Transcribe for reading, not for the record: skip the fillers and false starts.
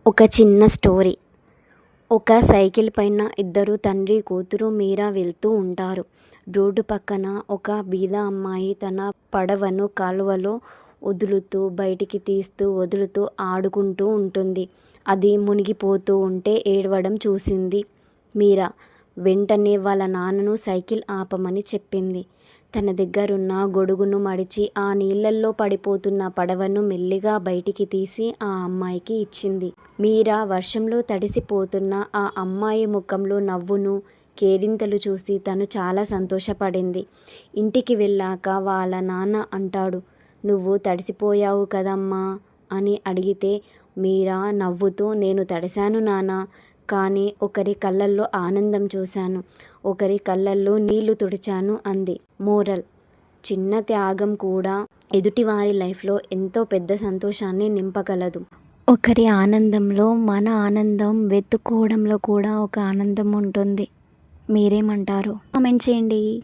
ఒక చిన్న స్టోరీ. ఒక సైకిల్ పైన ఇద్దరు తండ్రి కూతురు మీరా వెళ్తూ ఉంటారు. రోడ్డు పక్కన ఒక బీద అమ్మాయి తన పడవను కాలువలో వదులుతూ బయటికి తీస్తూ వదులుతూ ఆడుకుంటూ ఉంటుంది. అది మునిగిపోతూ ఉంటే ఏడవడం చూసింది మీరా. వెంటనే వాళ్ళ నాన్నను సైకిల్ ఆపమని చెప్పింది. తన దగ్గరున్న గొడుగును మడిచి ఆ నీళ్ళల్లో పడిపోతున్న పడవను మెల్లిగా బయటికి తీసి ఆ అమ్మాయికి ఇచ్చింది. మీరా వర్షంలో తడిసిపోతున్న ఆ అమ్మాయి ముఖంలో నవ్వును, కేరింతలు చూసి తను చాలా సంతోషపడింది. ఇంటికి వెళ్ళాక వాళ్ళ నాన్న అంటాడు, "నువ్వు తడిసిపోయావు కదమ్మా" అని అడిగితే మీరా నవ్వుతూ, "నేను తడిశాను నాన్నా, కానీ ఒకరి కళ్ళల్లో ఆనందం చూశాను, ఒకరి కళ్ళల్లో నీళ్లు తుడిచాను" అంది. మోరల్: చిన్న త్యాగం కూడా ఎదుటివారి లైఫ్లో ఎంతో పెద్ద సంతోషాన్ని నింపగలదు. ఒకరి ఆనందంలో మన ఆనందం వెతుక్కోవడంలో కూడా ఒక ఆనందం ఉంటుంది. మీరేమంటారు? కామెంట్ చేయండి.